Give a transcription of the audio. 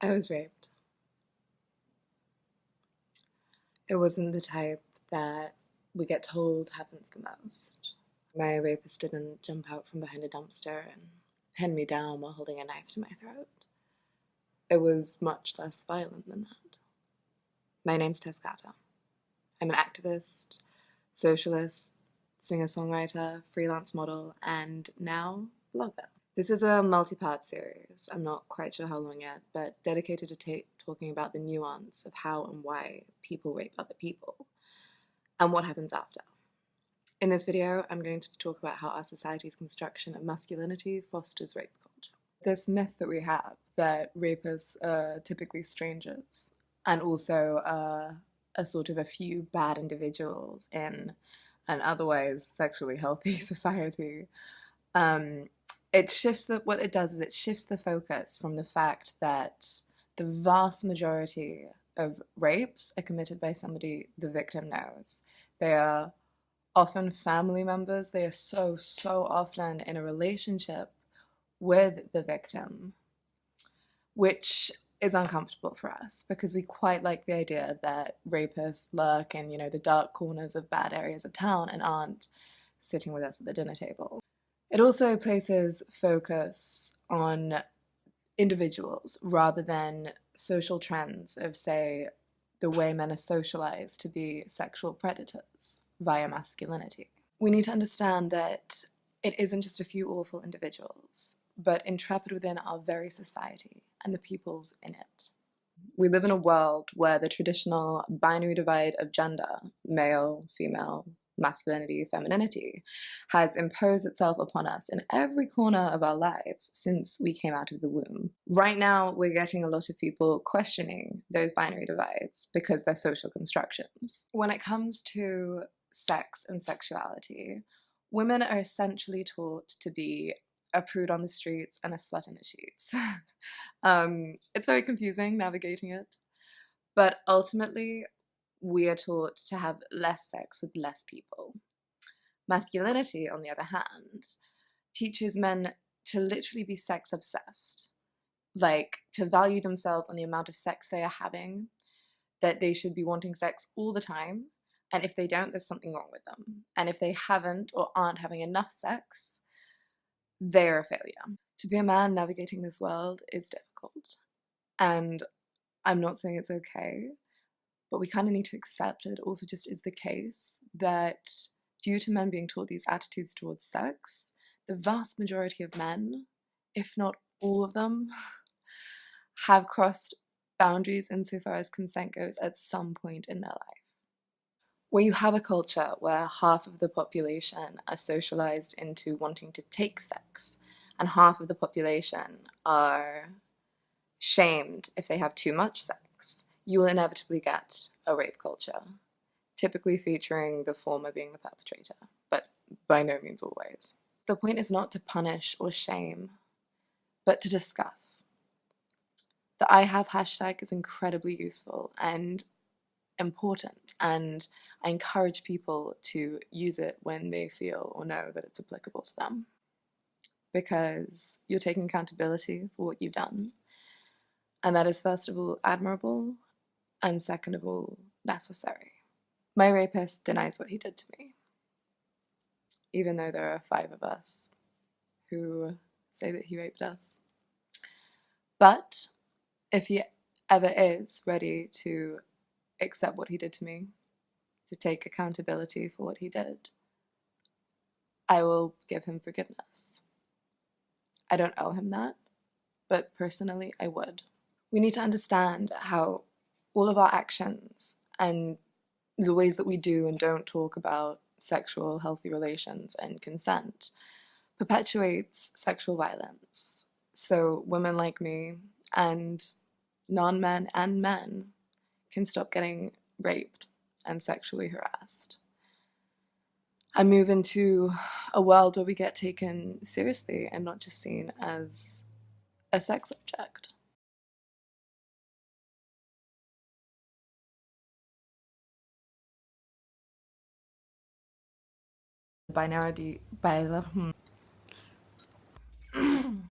I was raped. It wasn't the type that we get told happens the most. My rapist didn't jump out from behind a dumpster and pin me down while holding a knife to my throat. It was much less violent than that. My name's Tezcata. I'm an activist, socialist, singer-songwriter, freelance model, and now blogger. This is a multi-part series, I'm not quite sure how long yet, but dedicated to talking about the nuance of how and why people rape other people, and what happens after. In this video, I'm going to talk about how our society's construction of masculinity fosters rape culture. This myth that we have that rapists are typically strangers, and also a sort of a few bad individuals in an otherwise sexually healthy society, what it does is it shifts the focus from the fact that the vast majority of rapes are committed by somebody the victim knows. They are often family members. They are so often in a relationship with the victim, which is uncomfortable for us because we quite like the idea that rapists lurk in, the dark corners of bad areas of town and aren't sitting with us at the dinner table. It also places focus on individuals rather than social trends of, say, the way men are socialized to be sexual predators via masculinity. We need to understand that it isn't just a few awful individuals, but entrapped within our very society and the peoples in it. We live in a world where the traditional binary divide of gender, male, female, masculinity, femininity, has imposed itself upon us in every corner of our lives since we came out of the womb. Right now, we're getting a lot of people questioning those binary divides because they're social constructions. When it comes to sex and sexuality, women are essentially taught to be a prude on the streets and a slut in the sheets. It's very confusing navigating it, but ultimately we are taught to have less sex with less people. Masculinity, on the other hand, teaches men to literally be sex obsessed, like to value themselves on the amount of sex they are having, that they should be wanting sex all the time, and if they don't, there's something wrong with them. And if they haven't or aren't having enough sex, they're a failure. To be a man navigating this world is difficult. And I'm not saying it's okay, but we kind of need to accept that it also just is the case that due to men being taught these attitudes towards sex, the vast majority of men, if not all of them, have crossed boundaries insofar as consent goes at some point in their life. Where you have a culture where half of the population are socialized into wanting to take sex, and half of the population are shamed if they have too much sex, you will inevitably get a rape culture, typically featuring the former being the perpetrator, but by no means always. The point is not to punish or shame, but to discuss. The I have hashtag is incredibly useful and important, and I encourage people to use it when they feel or know that it's applicable to them, because you're taking accountability for what you've done, and that is first of all admirable and second of all necessary. My rapist denies what he did to me, even though there are 5 of us who say that he raped us. But if he ever is ready to accept what he did to me, to take accountability for what he did, I will give him forgiveness. I don't owe him that, but personally I would. We need to understand how all of our actions and the ways that we do and don't talk about sexual healthy relations and consent perpetuates sexual violence. So women like me and non-men and men can stop getting raped and sexually harassed and move into a world where we get taken seriously and not just seen as a sex object. Binarity,